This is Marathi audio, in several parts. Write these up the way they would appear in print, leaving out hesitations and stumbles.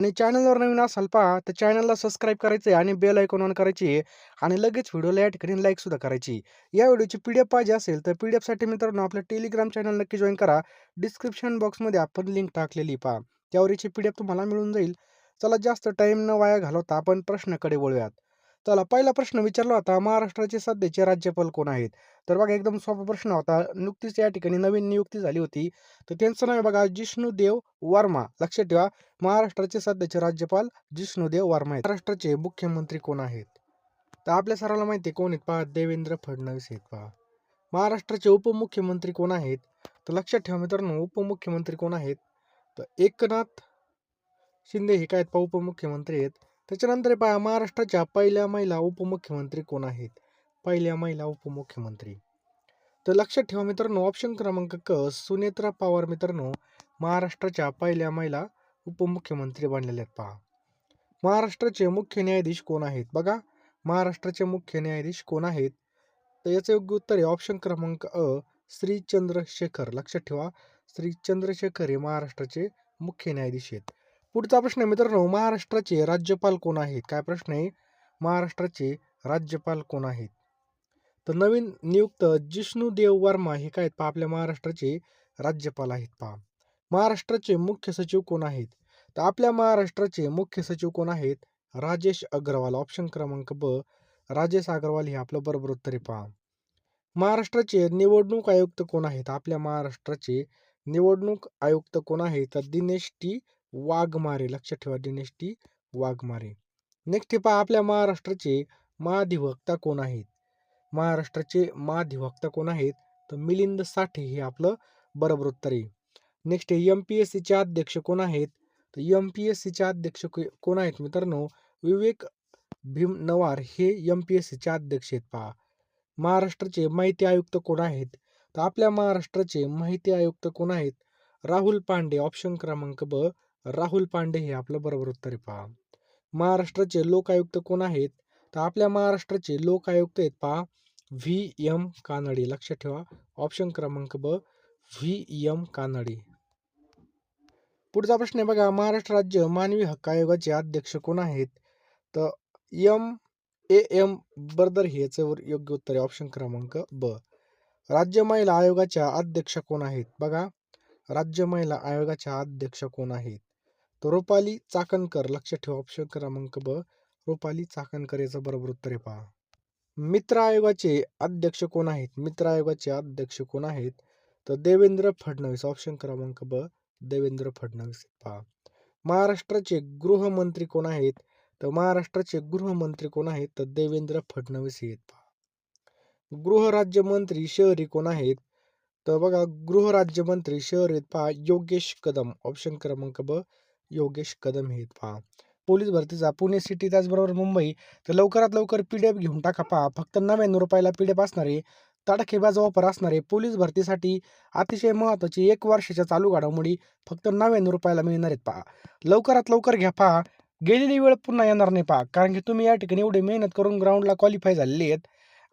आणि चॅनलवर नवीन असाल पहा, तर चॅनलला सबस्क्राईब करायचं आहे आणि बेल आयकॉन ऑन करायची आहे आणि लगेच व्हिडिओला या ठिकाणी लाईकसुद्धा करायची. या व्हिडिओची पी-डी-एफ पाहिजे असेल, तर पी-डी-एफसाठी मित्रांनो आपलं टेलिग्राम चॅनल नक्की जॉइन करा. डिस्क्रिप्शन बॉक्समध्ये आपण लिंक टाकलेली पहा. त्यावर याची पी-डी-एफ तुम्हाला मिळून जाईल. चला जास्त टाईम न वाया घालवता आपण प्रश्नाकडे वळूयात. चला पहिला प्रश्न विचारला होता, महाराष्ट्राचे सध्याचे राज्यपाल कोण आहेत? तर बघा एकदम सोपा प्रश्न होता. नुकतीच या ठिकाणी नवीन नियुक्ती झाली होती. तर त्यांचं नाव आहे बघा जिष्णुदेव वर्मा. लक्षात ठेवा. महाराष्ट्राचे सध्याचे राज्यपाल जिष्णुदेव वर्मा आहेत. महाराष्ट्राचे मुख्यमंत्री कोण आहेत? तर आपल्या सर्वांना माहिती आहे कोण आहेत पहा, देवेंद्र फडणवीस आहेत पहा. महाराष्ट्राचे उपमुख्यमंत्री कोण आहेत? तर लक्षात ठेवा मित्रांनो, उपमुख्यमंत्री कोण आहेत? तर एकनाथ शिंदे हे काय आहेत पहा, उपमुख्यमंत्री आहेत. त्याच्यानंतर पहा, महाराष्ट्राच्या पहिल्या महिला उपमुख्यमंत्री कोण आहेत? पहिल्या महिला उपमुख्यमंत्री. तर लक्षात ठेवा मित्रांनो, ऑप्शन क्रमांक क सुनेत्रा पवार मित्रांनो महाराष्ट्राच्या पहिल्या महिला उपमुख्यमंत्री बनलेल्या आहेत पहा. महाराष्ट्राचे मुख्य न्यायाधीश कोण आहेत? बघा, महाराष्ट्राचे मुख्य न्यायाधीश कोण आहेत? तर याचं योग्य उत्तर आहे ऑप्शन क्रमांक अ श्री चंद्रशेखर. लक्षात ठेवा, श्री चंद्रशेखर हे महाराष्ट्राचे मुख्य न्यायाधीश आहेत. पुढचा प्रश्न आहे मित्रांनो, महाराष्ट्राचे राज्यपाल कोण आहेत? काय प्रश्न आहे? महाराष्ट्राचे राज्यपाल कोण आहेत? तर नवीन नियुक्त जिष्णुदेव वर्मा हे काय आहेत पहा, आपल्या महाराष्ट्राचे राज्यपाल आहेत पहा. महाराष्ट्राचे मुख्य सचिव कोण आहेत? तर आपल्या महाराष्ट्राचे मुख्य सचिव कोण आहेत? राजेश अग्रवाल. ऑप्शन क्रमांक ब राजेश अग्रवाल हे आपलं बरोबर उत्तर आहे पहा. महाराष्ट्राचे निवडणूक आयुक्त कोण आहेत? आपल्या महाराष्ट्राचे निवडणूक आयुक्त कोण आहेत? तर दिनेश टी वाघमारे. लक्षात ठेवा, दिनेश टी वाघमारे. नेक्स्ट पहा, आपल्या महाराष्ट्राचे महाधिवक्ता कोण आहेत? महाराष्ट्राचे महाधिवक्ता कोण आहेत? तर मिलिंद साठे हे आपलं बरोबर उत्तर आहे. नेक्स्ट एम-पी-एस-सीचे अध्यक्ष कोण आहेत? तर एम-पी-एस-सीचे अध्यक्ष कोण आहेत मित्रांनो? विवेक भीमनवार हे एम-पी-एस-सीचे अध्यक्ष आहेत पहा. महाराष्ट्राचे माहिती आयुक्त कोण आहेत? तर आपल्या महाराष्ट्राचे माहिती आयुक्त कोण आहेत? राहुल पांडे. ऑप्शन क्रमांक ब राहुल पांडे हे आपलं बरोबर उत्तर आहे पहा. महाराष्ट्राचे लोक आयुक्त कोण आहेत? तर आपल्या महाराष्ट्राचे लोक आयुक्त आहेत पहा, व्ही.एम. कानडे. लक्षात ठेवा, ऑप्शन क्रमांक ब व्ही.एम. कानडे. पुढचा प्रश्न आहे बघा, महाराष्ट्र राज्य मानवी हक्क आयोगाचे अध्यक्ष कोण आहेत? तर एम बर्दर हे याचं योग्य उत्तर आहे ऑप्शन क्रमांक ब. राज्य महिला आयोगाच्या अध्यक्ष कोण आहेत? बघा, राज्य महिला आयोगाच्या अध्यक्ष कोण आहेत? तर रुपाली चाकणकर. लक्षात ठेवा, ऑप्शन क्रमांक ब रुपाली चाकणकर याचं बरोबर उत्तर आहे पहा. मित्र आयोगाचे अध्यक्ष कोण आहेत? मित्र आयोगाचे अध्यक्ष कोण आहेत? तर देवेंद्र फडणवीस. ऑप्शन क्रमांक ब देवेंद्र फडणवीस पहा. महाराष्ट्राचे गृहमंत्री कोण आहेत? तर महाराष्ट्राचे गृहमंत्री कोण आहेत? तर देवेंद्र फडणवीस हे आहेत पहा. गृहराज्यमंत्री शहरी कोण आहेत? तर बघा, गृहराज्यमंत्री शहर आहेत पहा, योगेश कदम. ऑप्शन क्रमांक ब योगेश कदम हे आहेत पहा. पोलीस भरतीचा पुणे सिटी त्याचबरोबर मुंबई तर लवकरात लवकर पी-डी-एफ घेऊन टाका पहा. फक्त 99 रुपयाला पी-डी-एफ असणारे तडाखेबाज ऑफर असणारे पोलीस भरतीसाठी अतिशय महत्त्वाची 1 वर्षाच्या चालू घडामोडी फक्त 99 रुपयाला मिळणार आहेत पहा. लवकरात लवकर घ्या पहा. गेलेली वेळ पुन्हा येणार नाही पहा. कारण की तुम्ही या ठिकाणी एवढी मेहनत करून ग्राउंडला क्वालिफाय झालेली आहेत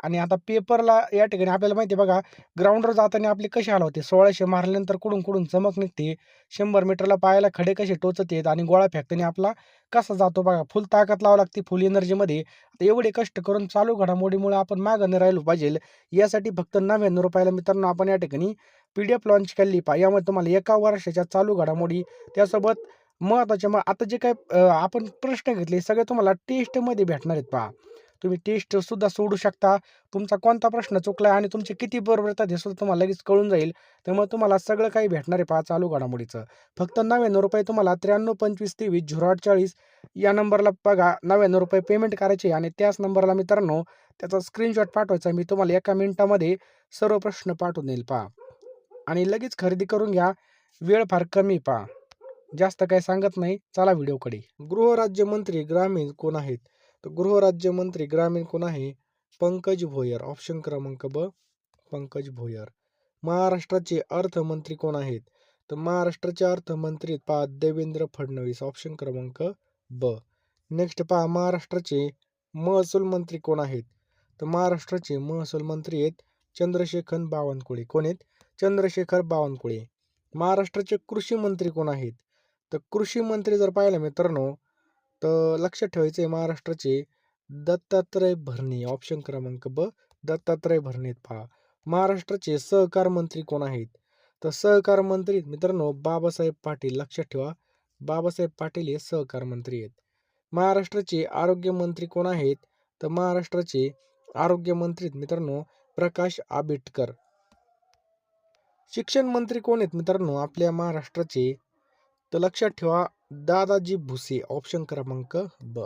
आणि आता पेपरला या ठिकाणी आपल्याला माहिती आहे बघा, ग्राउंडवर जाताना आपले कसे हाल होते. 1600 मारल्यानंतर कुठून कुठून चमक निघते. 100 मीटरला पायाला खडे कसे टोचत आहेत आणि गोळा फेकताना आपला कसा जातो बघा. फुल ताकद लावावी लागते, फुल एनर्जीमध्ये. आता एवढे कष्ट करून चालू घडामोडीमुळे आपण मागं नाही राहिलो पाहिजे. यासाठी फक्त 99 रुपयाला मित्रांनो आपण या ठिकाणी पी-डी-एफ लॉन्च केली पहा. यामध्ये तुम्हाला 1 वर्षाच्या चालू घडामोडी त्यासोबत महत्त्वाचे मग आता जे काही आपण प्रश्न घेतले सगळे तुम्हाला टेस्टमध्ये भेटणार आहेत पहा. तुम्ही टेस्ट सुद्धा सोडू शकता. तुमचा कोणता प्रश्न चुकला आणि तुमचे किती बरोबर येतात हे सुद्धा तुम्हाला लगेच कळून जाईल. त्यामुळे तुम्हाला सगळं काही भेटणार आहे पहा चालू घडामोडीचं. फक्त 99 रुपये तुम्हाला 93 25 23 08 40 या नंबरला बघा 99 रुपये पेमेंट करायचे आणि त्याच नंबरला मित्रांनो त्याचा स्क्रीनशॉट पाठवायचा. मी तुम्हाला 1 मिनिटामध्ये सर्व प्रश्न पाठवून देईल पहा आणि लगेच खरेदी करून घ्या. वेळ फार कमी पहा, जास्त काही सांगत नाही. चला व्हिडिओकडे. गृहराज्यमंत्री ग्रामीण कोण आहेत? तर गृहराज्यमंत्री ग्रामीण कोण आहे? पंकज भोयर. ऑप्शन क्रमांक ब पंकज भोयर. महाराष्ट्राचे अर्थमंत्री कोण आहेत? तर महाराष्ट्राचे अर्थमंत्री पहा देवेंद्र फडणवीस. ऑप्शन क्रमांक ब. नेक्स्ट पहा, महाराष्ट्राचे महसूल मंत्री कोण आहेत? तर महाराष्ट्राचे महसूल मंत्री आहेत चंद्रशेखर बावनकुळे. कोण आहेत? चंद्रशेखर बावनकुळे. महाराष्ट्राचे कृषी मंत्री कोण आहेत? तर कृषी मंत्री जर पाहिलं मित्रांनो, तर लक्षात ठेवायचं आहे महाराष्ट्राचे दत्तात्रय भरणे. ऑप्शन क्रमांक ब, दत्तात्रय भरणे आहेत पहा. महाराष्ट्राचे सहकार मंत्री कोण आहेत? तर सहकार मंत्री मित्रांनो बाबासाहेब पाटील. लक्षात ठेवा, बाबासाहेब पाटील हे सहकार मंत्री आहेत. महाराष्ट्राचे आरोग्य मंत्री कोण आहेत? तर महाराष्ट्राचे आरोग्य मंत्री मित्रांनो प्रकाश आंबेडकर. शिक्षण मंत्री कोण आहेत मित्रांनो आपल्या महाराष्ट्राचे? तर लक्षात ठेवा दादाजी भुसे. ऑप्शन क्रमांक ब.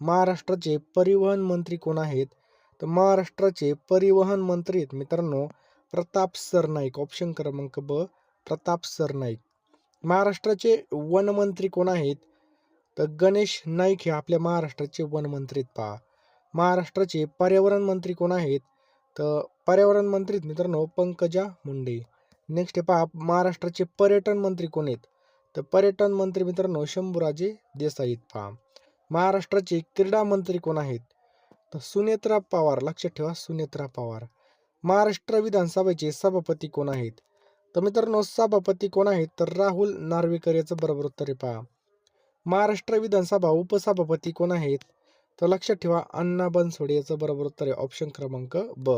महाराष्ट्राचे परिवहन मंत्री कोण आहेत? तर महाराष्ट्राचे परिवहन मंत्री आहेत मित्रांनो प्रताप सरनाईक. ऑप्शन क्रमांक ब, प्रताप सरनाईक. महाराष्ट्राचे वनमंत्री कोण आहेत? तर गणेश नाईक हे आपल्या महाराष्ट्राचे वनमंत्री आहेत पहा. महाराष्ट्राचे पर्यावरण मंत्री कोण आहेत? तर पर्यावरण मंत्री मित्रांनो पंकजा मुंडे. नेक्स्ट पहा महाराष्ट्राचे पर्यटन मंत्री कोण आहेत? तर पर्यटन मंत्री मित्रांनो शंभूराजे देसाई आहेत पहा. महाराष्ट्राचे क्रीडा मंत्री कोण आहेत? तर सुनेत्रा पवार. लक्षात ठेवा सुनेत्रा पवार. महाराष्ट्र विधानसभेचे सभापती कोण आहेत? तर मित्रांनो सभापती कोण आहेत? तर राहुल नार्वेकर याचं बरोबर उत्तर आहे पहा. महाराष्ट्र विधानसभा उपसभापती कोण आहेत? तर लक्षात ठेवा अण्णा बनसोडे याचं बरोबर उत्तर आहे ऑप्शन क्रमांक ब.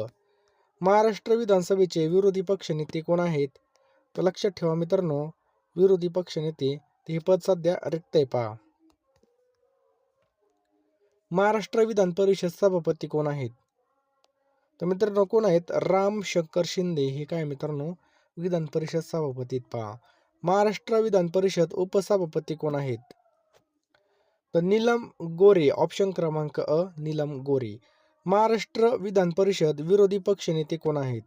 महाराष्ट्र विधानसभेचे विरोधी पक्ष नेते कोण आहेत? तर लक्षात ठेवा मित्रांनो विरोधी पक्ष नेते हे पद सध्या रिक्त आहे पहा. महाराष्ट्र विधान परिषद सभापती कोण आहेत? तर मित्रांनो कोण आहेत? राम शंकर शिंदे हे काय मित्रांनो विधान परिषद सभापती आहेत पहा. महाराष्ट्र विधान परिषद उपसभापती कोण आहेत? तर नीलम गोरे. ऑप्शन क्रमांक अ नीलम गोरे. महाराष्ट्र विधान परिषद विरोधी पक्ष नेते कोण आहेत?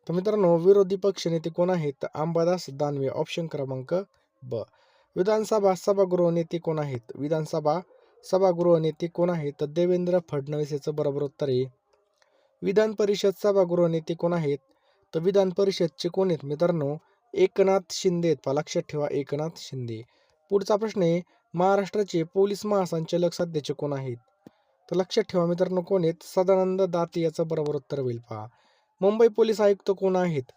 तर मित्रांनो विरोधी पक्ष नेते कोण आहेत? तर अंबादास दानवे. ऑप्शन क्रमांक ब. विधानसभा सभागृह नेते कोण आहेत? विधानसभा सभागृह नेते कोण आहेत? तर देवेंद्र फडणवीस याचं बरोबर उत्तर आहे. विधान परिषद सभागृह नेते कोण आहेत? तर विधान परिषदचे कोण आहेत मित्रांनो एकनाथ शिंदे आहेत. लक्षात ठेवा एकनाथ शिंदे. पुढचा प्रश्न आहे महाराष्ट्राचे पोलीस महासंचालक सध्याचे कोण आहेत? तर लक्षात ठेवा मित्रांनो कोण आहेत? सदानंद दाते याचं बरोबर उत्तर होईल पहा. मुंबई पोलीस आयुक्त कोण आहेत?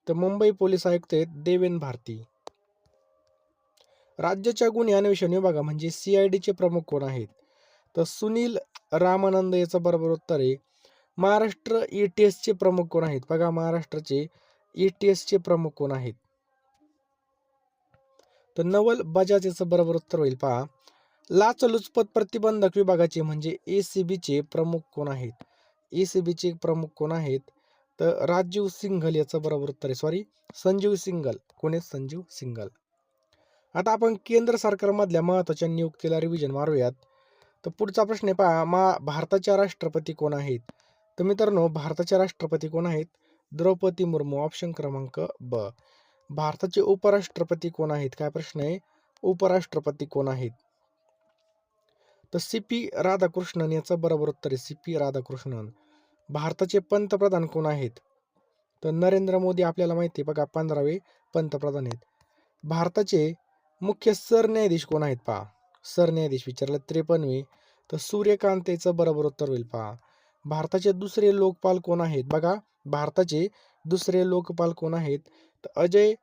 तर मुंबई पोलीस आयुक्त आहेत देवेन भारती. राज्याच्या गुन्हे अन्वेषण विभाग म्हणजे CID चे प्रमुख कोण आहेत? तर सुनील रामानंद याचं बरोबर उत्तर आहे. महाराष्ट्र ATS चे प्रमुख कोण आहेत? बघा महाराष्ट्राचे ATS चे प्रमुख कोण आहेत? तर नवल बजाज याचं बरोबर उत्तर होईल पहा. लाचलुचपत प्रतिबंधक विभागाचे म्हणजे ACB चे प्रमुख कोण आहेत? ACB चे प्रमुख कोण आहेत? तर राजीव सिंघल याचं बरोबर उत्तर आहे. सॉरी संजीव सिंघल. कोण आहेत? संजीव सिंघल. आता आपण केंद्र सरकारमधल्या महत्त्वाच्या नियुक्तीला रिव्हिजन मारूयात. तर पुढचा प्रश्न आहे पहा भारताच्या राष्ट्रपती कोण आहेत? तर मित्रांनो भारताच्या राष्ट्रपती कोण आहेत? द्रौपदी मुर्मू. ऑप्शन क्रमांक ब. भारताचे उपराष्ट्रपती कोण आहेत? काय प्रश्न आहे? उपराष्ट्रपती कोण आहेत? तर CP राधाकृष्णन याचं बरोबर उत्तर आहे CP राधाकृष्णन. भारताचे पंतप्रधान कोण आहेत? तर नरेंद्र मोदी आपल्याला माहिती आहे बघा 15वे पंतप्रधान आहेत. भारताचे मुख्य सरन्यायाधीश कोण आहेत पहा. सरन्यायाधीश विचारलं 53वे. तर सूर्यकांत याचं बरोबर उत्तर होईल पहा. भारताचे दुसरे लोकपाल कोण आहेत? बघा भारताचे दुसरे लोकपाल कोण आहेत? तर अजय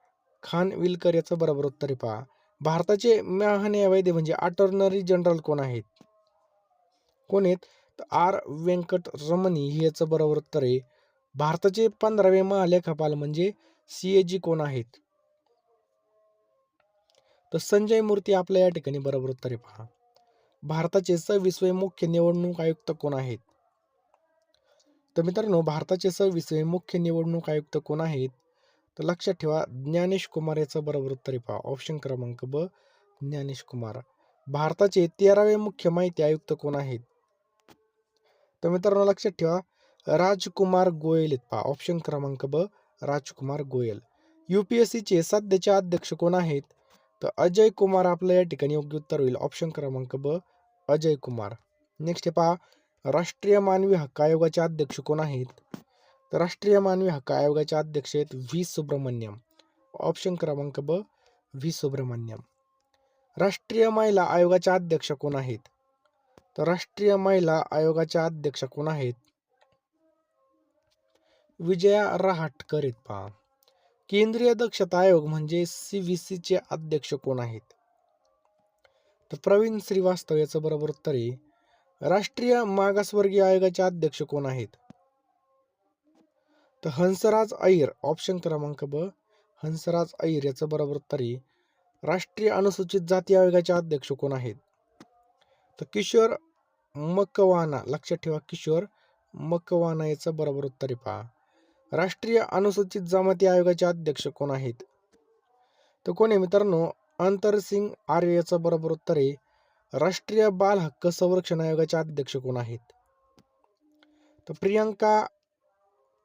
खानविलकर याचं बरोबर उत्तर आहे पहा. भारताचे महान्यायवादी म्हणजे अटॉर्नरी जनरल कोण आहेत? कोण आहेत? तर R व्यंकट रमणी हे याचं बरोबर उत्तर आहे. भारताचे 15वे महालेखापाल म्हणजे CAG कोण आहेत? तर संजय मूर्ती आपल्या या ठिकाणी बरोबर उत्तर आहे पहा. भारताचे 26वे मुख्य निवडणूक आयुक्त कोण आहेत? तर मित्रांनो भारताचे 26वे मुख्य निवडणूक आयुक्त कोण आहेत? तर लक्षात ठेवा ज्ञानेश कुमार याचं बरोबर उत्तर आहे पहा. ऑप्शन क्रमांक ब ज्ञानेश कुमार. भारताचे 13वे मुख्य माहिती आयुक्त कोण आहेत? तर मित्रांनो लक्षात ठेवा राजकुमार गोयल आहेत पहा. ऑप्शन क्रमांक ब राजकुमार गोयल. UPSC चे सध्याचे अध्यक्ष कोण आहेत? तर अजय कुमार आपलं या ठिकाणी योग्य उत्तर होईल. ऑप्शन क्रमांक ब अजय कुमार. नेक्स्ट पहा राष्ट्रीय मानवी हक्क आयोगाचे अध्यक्ष कोण आहेत? तर राष्ट्रीय मानवी हक्क आयोगाचे अध्यक्ष आहेत V सुब्रमण्यम. ऑप्शन क्रमांक ब V सुब्रमण्यम. राष्ट्रीय महिला आयोगाच्या अध्यक्ष कोण आहेत? तर राष्ट्रीय महिला आयोगाच्या अध्यक्ष कोण आहेत? विजया रहाटकर आहेत पहा. केंद्रीय दक्षता आयोग म्हणजे CVC चे अध्यक्ष कोण आहेत? तर प्रवीण श्रीवास्तव याचं बरोबर उत्तर आहे. राष्ट्रीय मागासवर्गीय आयोगाचे अध्यक्ष कोण आहेत? तर हंसराज अय्यर, ऑप्शन क्रमांक ब, हंसराज अय्यर याचं बरोबर उत्तर आहे. राष्ट्रीय अनुसूचित जाती आयोगाचे अध्यक्ष कोण आहेत? तर किशोर मकवाना, लक्षात ठेवा किशोर मकवाना याचं बरोबर उत्तर आहे पहा. राष्ट्रीय अनुसूचित जमाती आयोगाचे अध्यक्ष कोण आहेत? तर कोण आहे मित्रांनो? अंतरसिंग आर्य याचं बरोबर उत्तर आहे. राष्ट्रीय बाल हक्क संरक्षण आयोगाचे अध्यक्ष कोण आहेत? तर प्रियंका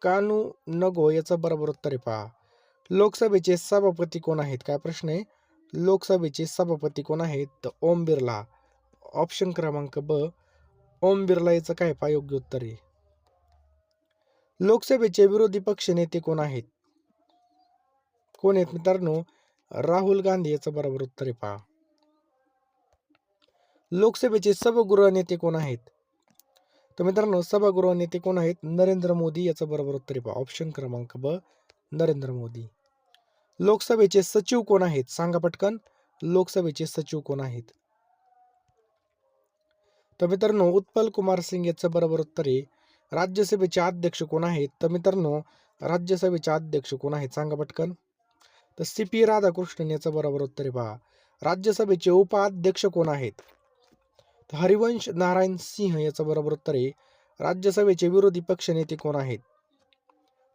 कानूनगो याचं बरोबर उत्तर आहे पहा. लोकसभेचे सभापती कोण आहेत? काय प्रश्न आहे? लोकसभेचे सभापती कोण आहेत? तर ओम बिर्ला, ऑप्शन क्रमांक ब, ओम बिर्ला याचं काय पहा योग्य उत्तर आहे. लोकसभेचे विरोधी पक्ष नेते कोण आहेत? कोण आहेत मित्रांनो? राहुल गांधी याचं बरोबर उत्तर आहे पहा. लोकसभेचे सभागृह नेते कोण आहेत? तर मित्रांनो सभागृह नेते कोण आहेत? नरेंद्र मोदी याचं बरोबर उत्तर आहे पहा. ऑप्शन क्रमांक ब, नरेंद्र मोदी. लोकसभेचे सचिव कोण आहेत? सांगा पटकन, लोकसभेचे सचिव कोण आहेत? तर मित्रांनो उत्पल कुमार सिंग याचं बरोबर उत्तर आहे. राज्यसभेचे अध्यक्ष कोण आहेत? तर मित्रांनो राज्यसभेचे अध्यक्ष कोण आहेत? सांगा पटकन. तर CP राधाकृष्णन याचं बरोबर उत्तर आहे पहा. राज्यसभेचे उपाध्यक्ष कोण आहेत? तर हरिवंश नारायण सिंह याचं बरोबर उत्तर आहे. राज्यसभेचे विरोधी पक्ष नेते कोण आहेत?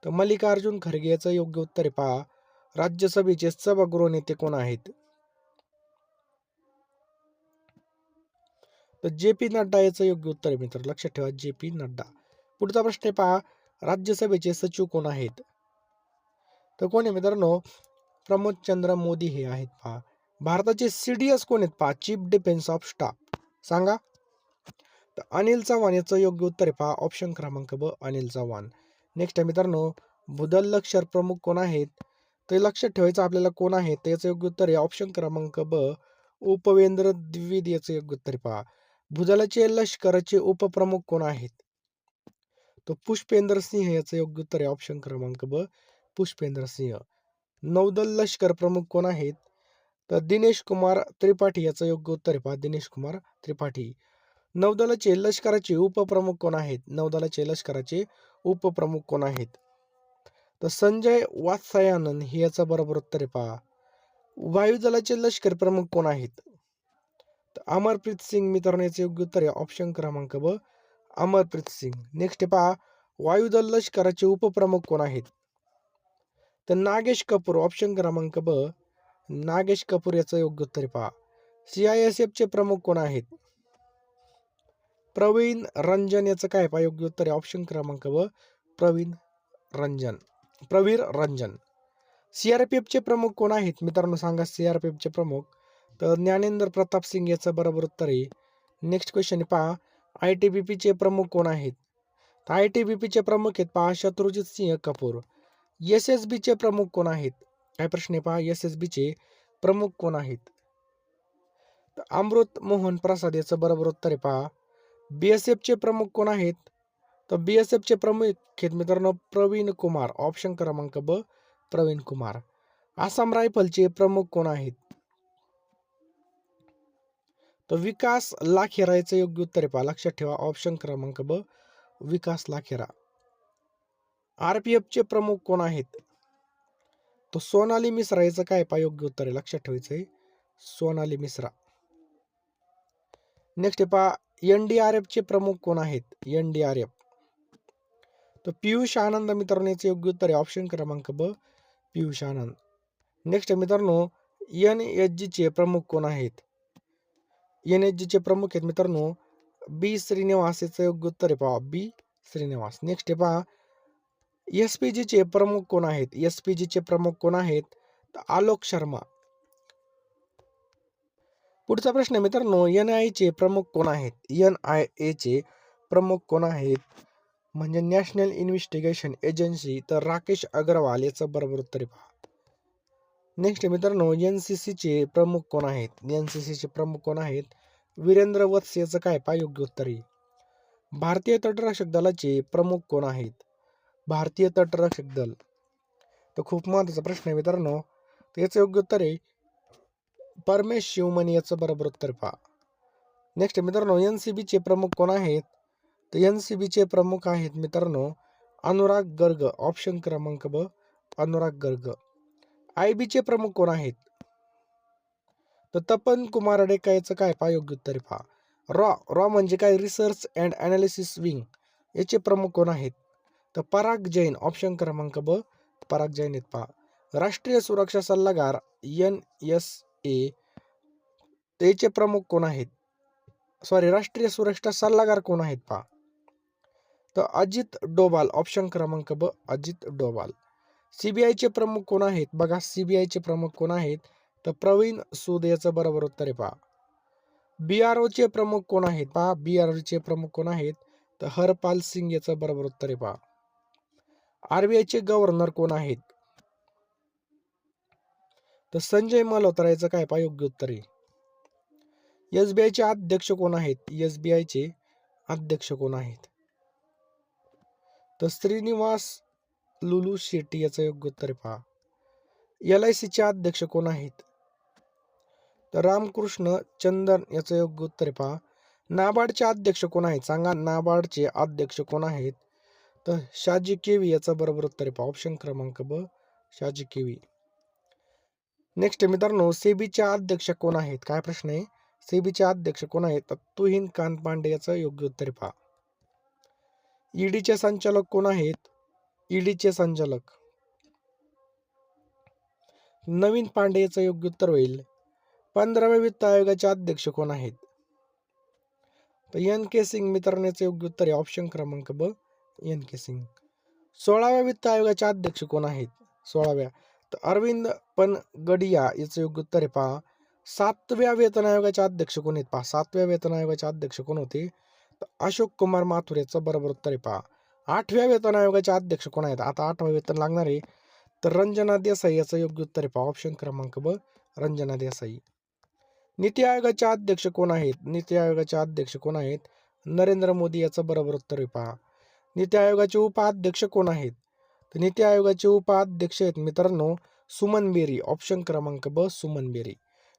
तर मल्लिकार्जुन खरगे याचं योग्य उत्तर आहे पहा. राज्यसभेचे सभागृह नेते कोण आहेत? तर JP नड्डा याचं योग्य उत्तर आहे मित्र, लक्षात ठेवा JP नड्डा. पुढचा प्रश्न आहे पहा. राज्यसभेचे सचिव कोण आहेत? तर कोण आहे मित्रांनो? प्रमोद चंद्र मोदी हे आहेत पहा. भारताचे CDS कोण आहेत पहा? चीफ डिफेन्स ऑफ स्टाफ, सांगा. तर अनिल चव्हाण याचं योग्य उत्तर आहे पहा. ऑप्शन क्रमांक ब, अनिल चव्हाण. नेक्स्ट आहे मित्रांनो भूदल लष्कर प्रमुख कोण आहेत? तर लक्षात ठेवायचं आपल्याला कोण आहेत. तर याचं योग्य उत्तर आहे ऑप्शन क्रमांक ब, उपवेंद्र द्विवेदी याचं योग्य उत्तर आहे पहा. भूदलाचे लष्कराचे उपप्रमुख कोण आहेत? तो पुष्पेंद्र सिंह याचं योग्य उत्तर आहे ऑप्शन क्रमांक ब, पुष्पेंद्र सिंह. नौदल लष्कर प्रमुख कोण आहेत? तर दिनेश कुमार त्रिपाठी याचं योग्य उत्तर आहे पहा. दिनेश कुमार त्रिपाठी. नौदलाचे लष्कराचे उपप्रमुख कोण आहेत? नौदलाचे लष्कराचे उपप्रमुख कोण आहेत? तर संजय वात्सायनन हे याचं बरोबर उत्तर आहे पहा. वायुदलाचे लष्कर प्रमुख कोण आहेत? तर अमरप्रीत सिंग मित्रांनो याचं योग्य उत्तर आहे ऑप्शन क्रमांक ब, अमरप्रीत सिंग. नेक्स्ट पहा वायुदल लष्कराचे उपप्रमुख कोण आहेत? तर नागेश कपूर, ऑप्शन क्रमांक ब, नागेश कपूर याचं योग्य उत्तर आहे पहा. CISF चे प्रमुख कोण आहेत? प्रवीण रंजन याचं काय पहा योग्य उत्तर आहे ऑप्शन क्रमांक ब, प्रवीण रंजन, प्रवीर रंजन. CRPF चे प्रमुख कोण आहेत मित्रांनो? सांगा CRPF चे प्रमुख. तर ज्ञानेंद्र प्रताप सिंग याचं बरोबर उत्तर आहे. नेक्स्ट क्वेश्चन पहा ITBP चे प्रमुख कोण आहेत? तर ITBP चे प्रमुख आहेत पहा शत्रुजित सिंह कपूर. SSB चे प्रमुख कोण आहेत? काय प्रश्न आहे पहा SSB चे प्रमुख कोण आहेत? तर अमृत मोहन प्रसाद याचं बरोबर उत्तर आहे पहा. BSF चे प्रमुख कोण आहेत? तर BSF चे प्रमुख आहेत मित्रांनो प्रवीण कुमार, ऑप्शन क्रमांक ब, प्रवीण कुमार. आसाम रायफलचे प्रमुख कोण आहेत? तर विकास लाखेरा याचं योग्य उत्तर आहे पहा. लक्षात ठेवा ऑप्शन क्रमांक ब, विकास लाखेरा. RPF चे प्रमुख कोण आहेत? तो सोनाली मिश्रा याचं काय पहा योग्य उत्तर आहे, लक्षात ठेवायचं आहे सोनाली मिश्रा. नेक्स्ट पहा NDRF चे प्रमुख कोण आहेत? NDRF. तर पियुष आनंद मित्रांनो याचं योग्य उत्तर आहे ऑप्शन क्रमांक ब, पियुष आनंद. नेक्स्ट मित्रांनो NSG चे प्रमुख कोण आहेत? NSG चे प्रमुख आहेत मित्रांनो B श्रीनिवास याचं योग्य उत्तर आहे पहा, B श्रीनिवास. नेक्स्ट पहा SPG चे प्रमुख कोण आहेत? SPG चे प्रमुख कोण आहेत? तर आलोक शर्मा. पुढचा प्रश्न मित्रांनो NIA चे प्रमुख कोण आहेत? NIA चे प्रमुख कोण आहेत? म्हणजे नॅशनल इन्व्हेस्टिगेशन एजन्सी. तर राकेश अग्रवाल याचं बरोबर उत्तर आहे पहा. नेक्स्ट मित्रांनो NCC चे प्रमुख कोण आहेत? NCC चे प्रमुख कोण आहेत? वीरेंद्र वत्स याचं काय पहा योग्य उत्तर आहे. भारतीय तटरक्षक दलाचे प्रमुख कोण आहेत? भारतीय तटरक्षक दल. तर खूप महत्त्वाचा प्रश्न आहे मित्रांनो. तर याचं योग्य उत्तर आहे परमेश शिवमणी याचं बरोबर उत्तर पहा. नेक्स्ट मित्रांनो, एनसीबीचे प्रमुख कोण आहेत? तर एनसीबीचे प्रमुख आहेत मित्रांनो अनुराग गर्ग, ऑप्शन क्रमांक ब अनुराग गर्ग. आयबीचे प्रमुख कोण आहेत? तर तपन कुमार अडेका याचं काय पहा योग्य उत्तर पहा. रॉ म्हणजे काय? Research and analysis wing. याचे प्रमुख कोण आहेत? तर पराग जैन, ऑप्शन क्रमांक ब पराग जैन आहेत पहा. राष्ट्रीय सुरक्षा सल्लागार NSA याचे प्रमुख कोण आहेत? राष्ट्रीय सुरक्षा सल्लागार कोण आहेत पहा. तर अजित डोभाल, ऑप्शन क्रमांक ब अजित डोभाल. सीबीआयचे प्रमुख कोण आहेत? बघा सीबीआयचे प्रमुख कोण आहेत? तर प्रवीण सूद याचं बरोबर उत्तर आहे पहा. BRO चे प्रमुख कोण आहेत? पहा BRO चे प्रमुख कोण आहेत? तर हरपाल सिंग याचं बरोबर उत्तर आहे पहा. RBI चे गव्हर्नर कोण आहेत? तर संजय मल्होत्रा याचं काय पहा योग्य उत्तर आहे. SBI चे अध्यक्ष कोण आहेत? SBI चे अध्यक्ष कोण आहेत? तर श्रीनिवास लुलू शेट्टी याचं योग्य उत्तर आहे पहा. LIC चे अध्यक्ष कोण आहेत? तर रामकृष्ण चंदन याचं योग्य उत्तर आहे पहा. नाबार्डचे अध्यक्ष कोण आहेत? सांगा नाबार्डचे अध्यक्ष कोण आहेत? तर शाजी केवी याचं बरोबर उत्तर आहे पहा. ऑप्शन क्रमांक ब शाजी केवी. नेक्स्ट मित्रांनो, सेबीचे अध्यक्ष कोण आहेत? काय प्रश्न आहे? सेबीचे अध्यक्ष कोण आहेत? तर तुहिन कांत पांडे याचं योग्य उत्तर आहे पहा. ईडीचे संचालक कोण आहेत? ईडीचे संचालक नवीन पांडे याचं योग्य उत्तर होईल. 15व्या वित्त आयोगाचे अध्यक्ष कोण आहेत? तर NK सिंग मित्रांनो याचं योग्य उत्तर आहे. ऑप्शन क्रमांक ब NK सिंग. 16व्या वित्त आयोगाचे अध्यक्ष कोण आहेत? 16व्या तर अरविंद पनगडिया याचं योग्य उत्तर आहे पहा. 7व्या वेतन आयोगाचे अध्यक्ष कोण आहेत? पहा 7व्या वेतन आयोगाचे अध्यक्ष कोण होते? तर अशोक कुमार माथुर याचं बरोबर उत्तर आहे पहा. 8व्या वेतन आयोगाचे अध्यक्ष कोण आहेत? आता 8वं वेतन लागणार आहे. तर रंजना देसाई याचं योग्य उत्तर आहे पहा. ऑप्शन क्रमांक ब रंजना देसाई. नीती आयोगाचे अध्यक्ष कोण आहेत? नीती आयोगाचे अध्यक्ष कोण आहेत? नरेंद्र मोदी याचं बरोबर उत्तर आहे पहा. नीती आयोगाचे उपाध्यक्ष कोण आहेत? तर नीती आयोगाचे उपाध्यक्ष आहेत मित्रांनो सुमन बेरी, ऑप्शन क्रमांक ब सुमन बेरी.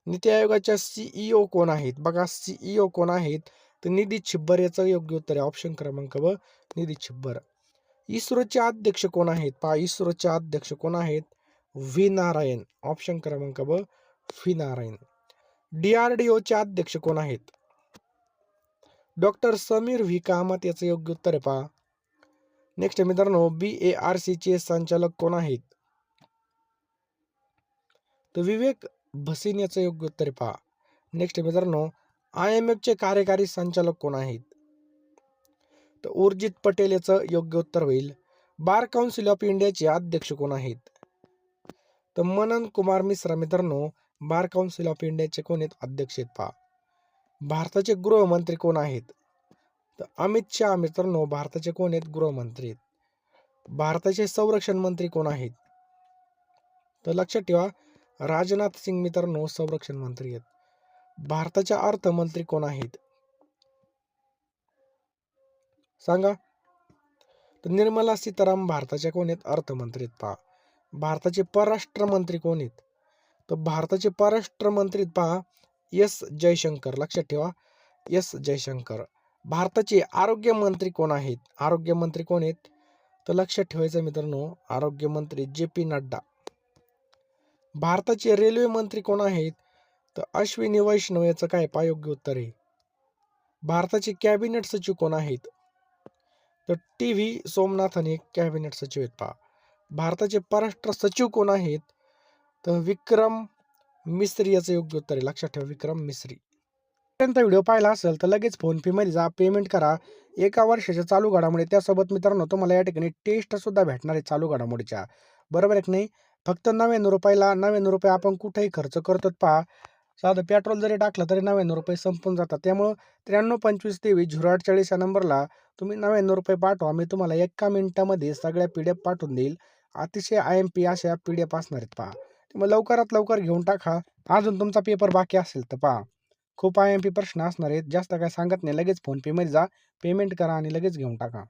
नीती आयोगाच्या CEO कोण आहेत? बघा CEO कोण आहेत? तर निधी छिब्बर याचं योग्य उत्तर आहे. ऑप्शन क्रमांक ब निधी छिब्बर. इस्रोचे अध्यक्ष कोण आहेत? पहा इस्रोचे अध्यक्ष कोण आहेत? व्ही नारायण, ऑप्शन क्रमांक ब व्ही नारायण. DRDO चे अध्यक्ष कोण आहेत? डॉक्टर समीर व्ही कामत याचं योग्य उत्तर आहे पहा. नेक्स्ट मित्रांनो, BARC चे संचालक कोण आहेत? तर विवेक भसीन याचं योग्य उत्तर आहे पहा. नेक्स्ट मित्रांनो, IMF चे कार्यकारी संचालक कोण आहेत? तर उर्जित पटेल याचं योग्य उत्तर होईल. बार काउन्सिल ऑफ इंडियाचे अध्यक्ष कोण आहेत? तर मनन कुमार मिश्रा मित्रांनो बार काउन्सिल ऑफ इंडियाचे कोण आहेत? अध्यक्ष आहेत पहा. भारताचे गृहमंत्री कोण आहेत? तर अमित शहा मित्रांनो भारताचे कोण आहेत? गृहमंत्री आहेत. भारताचे संरक्षण मंत्री कोण आहेत? तर लक्षात ठेवा राजनाथ सिंग मित्रांनो संरक्षण मंत्री आहेत. भारताच्या अर्थमंत्री कोण आहेत? सांगा. तर निर्मला सीतारामन भारताच्या कोण आहेत? अर्थमंत्री आहेत पहा. भारताचे परराष्ट्र मंत्री कोण आहेत? तर भारताचे परराष्ट्र मंत्री पहा S जयशंकर. लक्षात ठेवा S जयशंकर. भारताचे आरोग्य मंत्री कोण आहेत? आरोग्य मंत्री कोण आहेत? तर लक्षात ठेवायचं मित्रांनो आरोग्य मंत्री JP नड्डा. भारताचे रेल्वे मंत्री कोण आहेत? तर अश्विनी वैष्णव याचं काय पहा योग्य उत्तर आहे. भारताचे कॅबिनेट सचिव कोण आहेत? तर TV सोमनाथन हे कॅबिनेट सचिव आहेत पहा. भारताचे परराष्ट्र सचिव कोण आहेत? तर विक्रम मिस्री याचं योग्य उत्तर आहे. लक्षात ठेवा विक्रम मिस्री. व्हिडिओ पाहिला असेल तर लगेच फोनपे मध्ये जा, पेमेंट करा. 1 वर्षाच्या चालू घडामोडी त्यासोबत मित्रांनो तुम्हाला या ठिकाणी टेस्ट सुद्धा भेटणार आहे चालू घडामोडीच्या. बरोबर आहे की नाही? फक्त 99 रुपयाला 99 रुपये आपण कुठेही खर्च करतो पहा. साधं पेट्रोल जरी टाकलं तरी 99 रुपये संपून जातात. त्यामुळं 9325230840 या नंबरला तुम्ही 99 रुपये पाठवा. मी तुम्हाला 1 मिनिटामध्ये सगळ्या PDF पाठवून देईल. अतिशय IMP अशा PDF असणार आहेत पहा. मग लवकरात लवकर घेऊन टाका. अजून तुमचा पेपर बाकी असेल तर पहा. खूप IMP प्रश्न असणार आहेत. जास्त काय सांगत नाही. लगेच फोनपे मध्ये जा, पेमेंट करा आणि लगेच घेऊन टाका.